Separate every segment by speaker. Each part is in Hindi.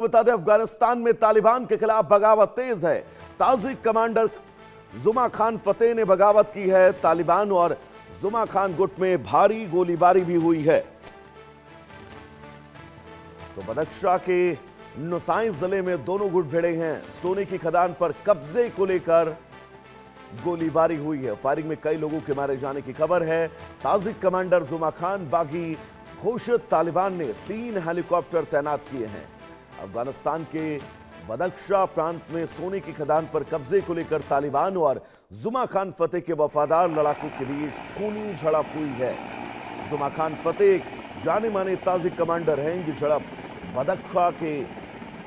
Speaker 1: बता दें, अफगानिस्तान में तालिबान के खिलाफ बगावत तेज है। ताजिक कमांडर जुमा खान फतेह ने बगावत की है। तालिबान और जुमा खान गुट में भारी गोलीबारी भी हुई है। तो बदख्शां के नुसाई जिले में दोनों गुट भिड़े हैं। सोने की खदान पर कब्जे को लेकर गोलीबारी हुई है। फायरिंग में कई लोगों के मारे जाने की खबर है। ताजिक कमांडर जुमा खान बागी घोषित तालिबान ने 3 हेलीकॉप्टर तैनात किए हैं। अफगानिस्तान के बदख्शां प्रांत में सोने की खदान पर कब्जे को लेकर तालिबान और जुमा खान फतेह के वफादार लड़ाकों के बीच खूनी झड़प हुई है। जुमा खान फतेह एक जाने माने ताजिक कमांडर हैं। ये झड़प बदख्शां के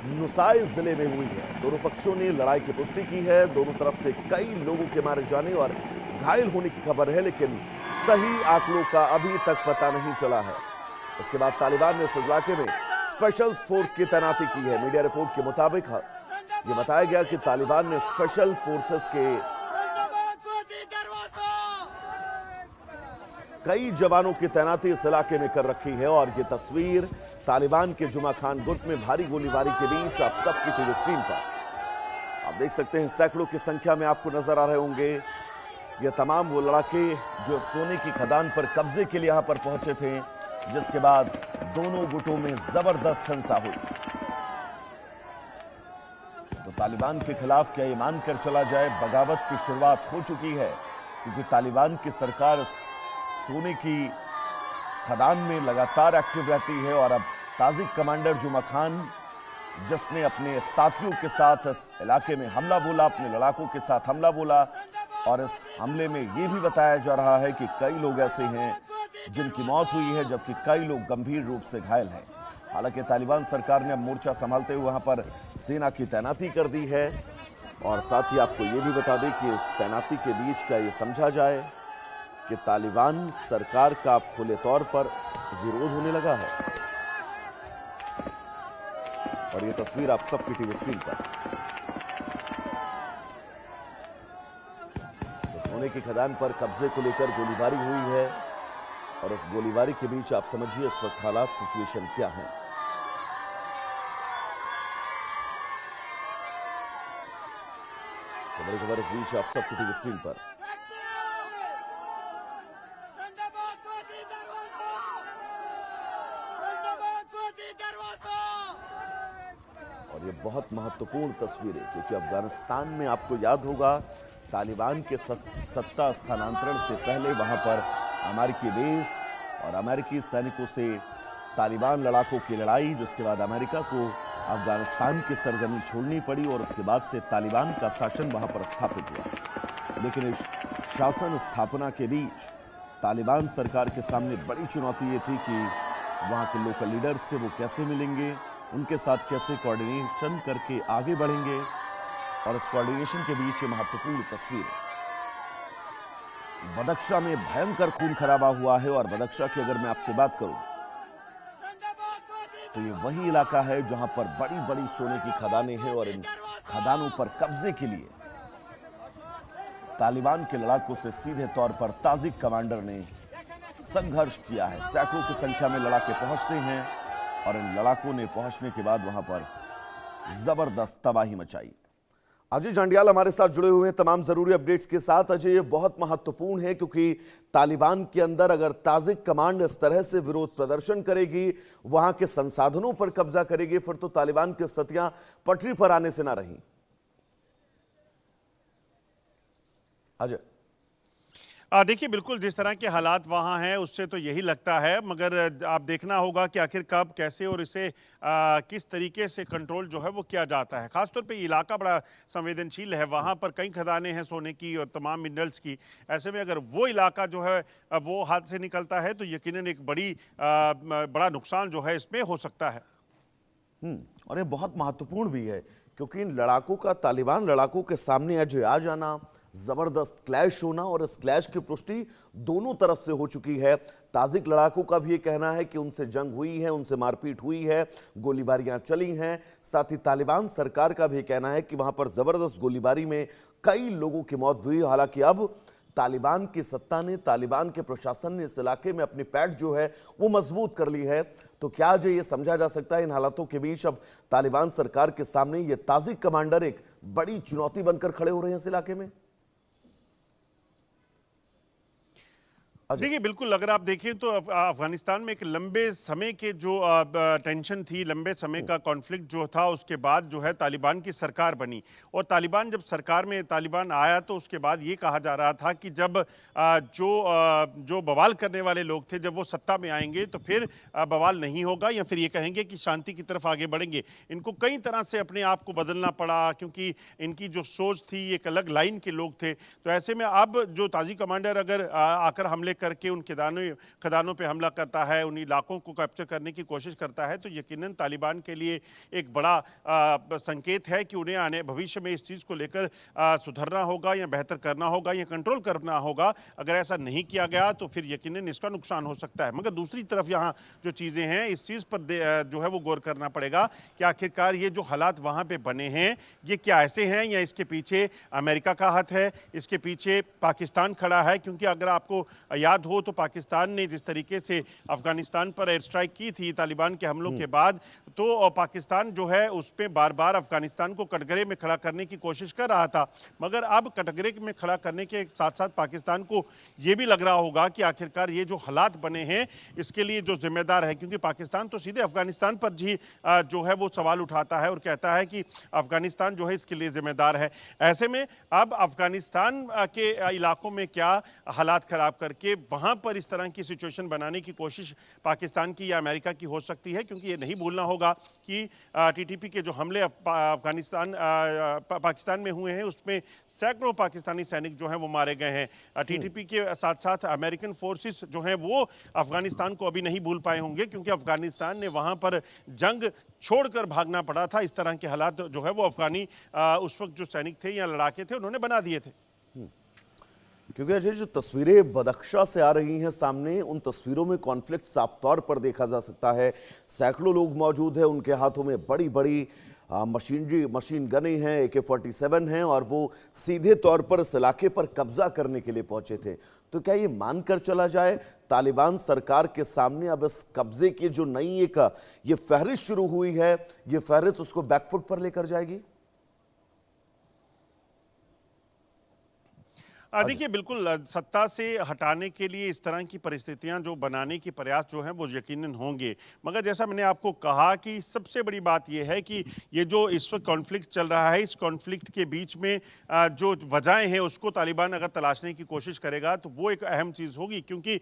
Speaker 1: नुसाई जिले में हुई है। दोनों पक्षों ने लड़ाई की पुष्टि की है। दोनों तरफ से कई लोगों के मारे जाने और घायल होने की खबर है, लेकिन सही आंकड़ों का अभी तक पता नहीं चला है। इसके बाद तालिबान ने इस इलाके में स्पेशल फोर्स की तैनाती की है। मीडिया रिपोर्ट के मुताबिक यह बताया गया कि तालिबान ने स्पेशल फोर्सेस के कई जवानों की तैनाती इस इलाके में कर रखी है। और यह तस्वीर तालिबान के जुमा खान गुट में भारी गोलीबारी के बीच आप सबकी टीवी स्क्रीन पर आप देख सकते हैं। सैकड़ों की संख्या में आपको नजर आ रहे होंगे। ये तमाम वो लड़ाके जो सोने की खदान पर कब्जे के लिए यहां पर पहुंचे थे, जिसके बाद दोनों गुटों में जबरदस्त हिंसा हुई। तो तालिबान के खिलाफ क्या ये मानकर चला जाए बगावत की शुरुआत हो चुकी है, क्योंकि तालिबान की सरकार सोने की खदान में लगातार एक्टिव रहती है। और अब ताजिक कमांडर जुमा खान, जिसने अपने साथियों के साथ इस इलाके में हमला बोला, अपने लड़ाकों के साथ हमला बोला, और इस हमले में यह भी बताया जा रहा है कि कई लोग ऐसे हैं जिनकी मौत हुई है, जबकि कई लोग गंभीर रूप से घायल हैं। हालांकि तालिबान सरकार ने अब मोर्चा संभालते हुए वहां पर सेना की तैनाती कर दी है। और साथ ही आपको यह भी बता दें कि इस तैनाती के बीच का ये समझा जाए कि तालिबान सरकार का अब खुले तौर पर विरोध होने लगा है। और ये तस्वीर आप सबकी टीवी स्क्रीन पर। तो सोने की खदान पर कब्जे को लेकर गोलीबारी हुई है। और इस गोलीबारी के बीच आप समझिए इस वक्त हालात, सिचुएशन क्या है। तो बड़ी खबर इस बीच आप सबकी टीवी स्क्रीन पर। और ये बहुत महत्वपूर्ण तस्वीर है, क्योंकि अफगानिस्तान में आपको याद होगा तालिबान के सत्ता स्थानांतरण से पहले वहां पर अमेरिकी बेस और अमेरिकी सैनिकों से तालिबान लड़ाकों की लड़ाई, जिसके बाद अमेरिका को अफगानिस्तान की सरजमी छोड़नी पड़ी और उसके बाद से तालिबान का शासन वहां पर स्थापित हुआ। लेकिन इस शासन स्थापना के बीच तालिबान सरकार के सामने बड़ी चुनौती ये थी कि वहां के लोकल लीडर्स से वो कैसे मिलेंगे, उनके साथ कैसे कोऑर्डिनेशन करके आगे बढ़ेंगे। और इस कोऑर्डिनेशन के बीच ये महत्वपूर्ण तस्वीर है। बदख्शां में भयंकर खून खराबा हुआ है। और बदख्शां की अगर मैं आपसे बात करूं तो ये वही इलाका है जहां पर बड़ी बड़ी सोने की खदानें हैं। और इन खदानों पर कब्जे के लिए तालिबान के लड़ाकों से सीधे तौर पर ताजिक कमांडर ने संघर्ष किया है। सैकड़ों की संख्या में लड़ाके पहुंचते हैं। और इन लड़ाकों ने पहुंचने के बाद वहां पर जबरदस्त तबाही मचाई। अजय जांडियाल हमारे साथ जुड़े हुए हैं तमाम जरूरी अपडेट्स के साथ। अजय, ये बहुत महत्वपूर्ण है, क्योंकि तालिबान के अंदर अगर ताजिक कमांड इस तरह से विरोध प्रदर्शन करेगी, वहां के संसाधनों पर कब्जा करेगी, फिर तो तालिबान की स्थितियां पटरी पर आने से ना रही। अजय,
Speaker 2: देखिए, बिल्कुल जिस तरह के हालात वहाँ हैं उससे तो यही लगता है, मगर आप देखना होगा कि आखिर कब, कैसे और इसे किस तरीके से कंट्रोल जो है वो किया जाता है। खासतौर पे इलाका बड़ा संवेदनशील है। वहाँ पर कई खदानें हैं सोने की और तमाम मिनरल्स की। ऐसे में अगर वो इलाका जो है वो हाथ से निकलता है तो यकीनन एक बड़ा नुकसान जो है इसमें हो सकता है।
Speaker 1: और ये बहुत महत्वपूर्ण भी है, क्योंकि इन लड़ाकों का तालिबान लड़ाकों के सामने अजय आ जाना, जबरदस्त क्लैश होना, और इस क्लैश की पुष्टि दोनों तरफ से हो चुकी है। ताजिक लड़ाकों का भी ये कहना है कि उनसे जंग हुई है, उनसे मारपीट हुई है, गोलीबारियां चली हैं। साथ ही तालिबान सरकार का भी कहना है कि वहां पर जबरदस्त गोलीबारी में कई लोगों की मौत हुई। हालांकि अब तालिबान की सत्ता ने, तालिबान के प्रशासन ने इस इलाके में अपनी पैठ जो है वो मजबूत कर ली है। तो क्या जो ये समझा जा सकता है इन हालातों के बीच अब तालिबान सरकार के सामने ये ताजिक कमांडर एक बड़ी चुनौती बनकर खड़े हो रहे हैं इस इलाके में?
Speaker 2: देखिए बिल्कुल, अगर आप देखें तो अफगानिस्तान में एक लंबे समय के जो टेंशन थी, लंबे समय का कॉन्फ्लिक्ट जो था, उसके बाद जो है तालिबान की सरकार बनी। और तालिबान जब सरकार में तालिबान आया तो उसके बाद ये कहा जा रहा था कि जब जो बवाल करने वाले लोग थे, जब वो सत्ता में आएंगे तो फिर बवाल नहीं होगा, या फिर ये कहेंगे कि शांति की तरफ आगे बढ़ेंगे। इनको कई तरह से अपने आप को बदलना पड़ा, क्योंकि इनकी जो सोच थी एक अलग लाइन के लोग थे। तो ऐसे में अब जो ताजी कमांडर अगर आकर हमले करके उन खदानों पे हमला करता है, उन इलाकों को कैप्चर करने की कोशिश करता है, तो यकीनन तालिबान के लिए एक बड़ा संकेत है कि उन्हें आने भविष्य में इस चीज़ को लेकर सुधरना होगा, या बेहतर करना होगा, या कंट्रोल करना होगा। अगर ऐसा नहीं किया गया तो फिर यकीनन इसका नुकसान हो सकता है। मगर दूसरी तरफ यहाँ जो चीज़ें हैं, इस चीज़ पर जो है वो गौर करना पड़ेगा कि आखिरकार ये जो हालात वहाँ पे बने हैं, ये क्या ऐसे हैं, या इसके पीछे अमेरिका का हाथ है, इसके पीछे पाकिस्तान खड़ा है। क्योंकि अगर आपको याद हो तो पाकिस्तान ने जिस तरीके से अफगानिस्तान पर एयर स्ट्राइक की थी तालिबान के हमलों के बाद, तो पाकिस्तान जो है उस पर बार बार अफगानिस्तान को कटघरे में खड़ा करने की कोशिश कर रहा था। मगर अब कटघरे में खड़ा करने के साथ साथ पाकिस्तान को ये भी लग रहा होगा कि आखिरकार ये जो हालात बने हैं इसके लिए जो जिम्मेदार है, क्योंकि पाकिस्तान तो सीधे अफगानिस्तान पर जी जो है वो सवाल उठाता है और कहता है कि अफगानिस्तान जो है इसके लिए जिम्मेदार है। ऐसे में अब अफगानिस्तान के इलाकों में क्या हालात खराब करके वहां पर इस तरह की सिचुएशन बनाने की कोशिश पाकिस्तान की या अमेरिका की हो सकती है। क्योंकि ये नहीं भूलना होगा कि टीटीपी के जो हमले पाकिस्तान में हुए हैं उसमें सैकड़ों पाकिस्तानी सैनिक जो हैं वो मारे गए हैं। टीटीपी के साथ साथ अमेरिकन फोर्सेस जो हैं वो अफगानिस्तान को अभी नहीं भूल पाए होंगे, क्योंकि अफगानिस्तान ने वहां पर जंग छोड़कर भागना पड़ा था। इस तरह के हालात जो है वो अफगानी उस वक्त जो सैनिक थे या लड़ाके थे उन्होंने बना दिए थे।
Speaker 1: क्योंकि अजय जो तस्वीरें बदख्शा से आ रही हैं सामने, उन तस्वीरों में कॉन्फ्लिक्ट साफ तौर पर देखा जा सकता है। सैकड़ों लोग मौजूद हैं, उनके हाथों में बड़ी बड़ी मशीन गनें हैं, AK-47 हैं, और वो सीधे तौर पर इस इलाके पर कब्जा करने के लिए पहुंचे थे। तो क्या ये मानकर चला जाए तालिबान सरकार के सामने अब इस कब्जे की जो नई एक ये फहरिस्त शुरू हुई है, ये फहरिस्त उसको बैकफुट पर लेकर जाएगी?
Speaker 2: देखिए बिल्कुल, सत्ता से हटाने के लिए इस तरह की परिस्थितियां जो बनाने की प्रयास जो हैं वो यकीनन होंगे। मगर जैसा मैंने आपको कहा कि सबसे बड़ी बात यह है कि ये जो इस वक्त कॉन्फ्लिक्ट चल रहा है, इस कॉन्फ्लिक्ट के बीच में जो वजहें हैं उसको तालिबान अगर तलाशने की कोशिश करेगा तो वो एक अहम चीज़ होगी। क्योंकि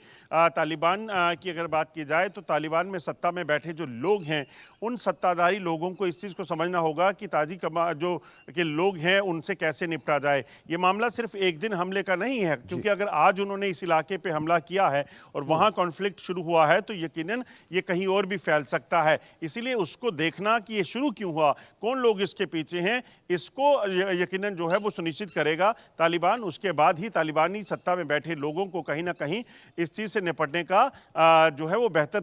Speaker 2: तालिबान की अगर बात की जाए तो तालिबान में सत्ता में बैठे जो लोग हैं उन सत्ताधारी लोगों को इस चीज़ को समझना होगा कि जो के लोग हैं उनसे कैसे निपटा जाए। ये मामला सिर्फ एक दिन हमले का नहीं है, क्योंकि अगर आज उन्होंने इस इलाके पे हमला किया है और वहां कॉन्फ्लिक्ट शुरू हुआ है तो यकीनन ये कहीं और भी फैल सकता है। इसीलिए उसको देखना कि ये शुरू क्यों हुआ, कौन लोग इसके पीछे हैं, इसको यकीनन जो है वो सुनिश्चित करेगा तालिबान। उसके बाद ही तालिबानी सत्ता में बैठे लोगों को कहीं ना कहीं इस चीज से निपटने का जो है वो बेहतर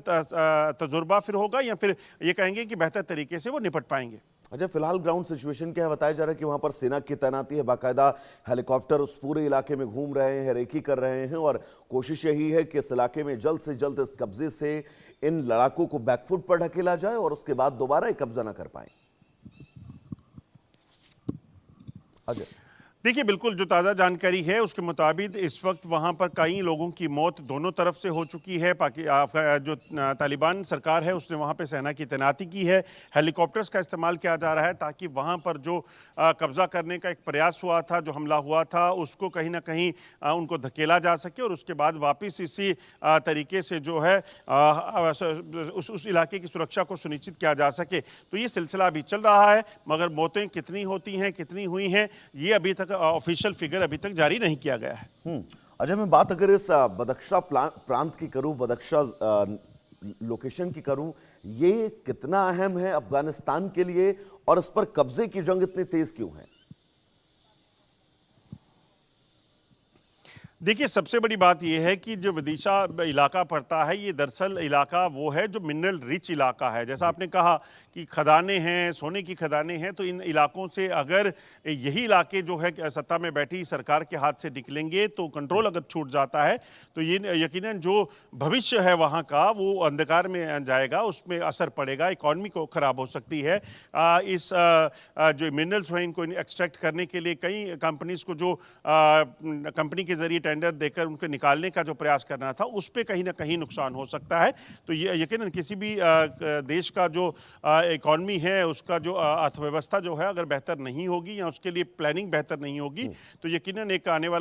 Speaker 2: तजुर्बा फिर होगा, या फिर ये कहेंगे कि बेहतर तरीके से वो निपट पाएंगे।
Speaker 1: अच्छा, फिलहाल ग्राउंड सिचुएशन क्या है? बताया जा रहा है कि वहां पर सेना की तैनाती है, बाकायदा हेलीकॉप्टर उस पूरे इलाके में घूम रहे हैं, रेकी कर रहे हैं, और कोशिश यही है कि इस इलाके में जल्द से जल्द इस कब्जे से इन लड़ाकों को बैकफुट पर ढकेला जाए और उसके बाद दोबारा कब्जा ना कर पाए। अजय,
Speaker 2: देखिए बिल्कुल, जो ताज़ा जानकारी है उसके मुताबिक इस वक्त वहाँ पर कई लोगों की मौत दोनों तरफ से हो चुकी है। जो तालिबान सरकार है उसने वहाँ पे सेना की तैनाती की है, हेलीकॉप्टर्स का इस्तेमाल किया जा रहा है ताकि वहाँ पर जो कब्जा करने का एक प्रयास हुआ था, जो हमला हुआ था, उसको कहीं ना कहीं उनको धकेला जा सके और उसके बाद वापस इसी तरीके से जो है उस इलाके की सुरक्षा को सुनिश्चित किया जा सके। तो ये सिलसिला अभी चल रहा है, मगर मौतें कितनी होती हैं, कितनी हुई हैं, ये अभी तक ऑफिशियल फिगर अभी तक जारी नहीं किया गया है।
Speaker 1: अजय, मैं बात अगर इस बदख्शा प्रांत की करूं, बदख्शा लोकेशन की करूं, ये कितना अहम है अफगानिस्तान के लिए और इस पर कब्जे की जंग इतनी तेज क्यों है?
Speaker 2: देखिए, सबसे बड़ी बात ये है कि जो विदिशा इलाका पड़ता है, ये दरअसल इलाका वो है जो मिनरल रिच इलाका है। जैसा आपने कहा कि खदानें हैं, सोने की खदानें हैं, तो इन इलाकों से अगर यही इलाके जो है सत्ता में बैठी सरकार के हाथ से निकलेंगे, तो कंट्रोल अगर छूट जाता है, तो ये यकीनन जो भविष्य है वहाँ का, वो अंधकार में जाएगा, उसमें असर पड़ेगा, इकॉनमी को खराब हो सकती है। जो मिनरल्स हैं, इनको एक्सट्रैक्ट करने के लिए कई कंपनीज़ को जो कंपनी के ज़रिए टेंडर देकर उनको निकालने का जो प्रयास करना था, उस पे कहीं ना कहीं नुकसान हो सकता है। तो ये यकीनन किसी भी देश का जो इकॉनमी है, उसका जो अर्थव्यवस्था जो है, अगर बेहतर नहीं होगी या उसके लिए प्लानिंग बेहतर नहीं होगी, तो यकीनन एक आने वाला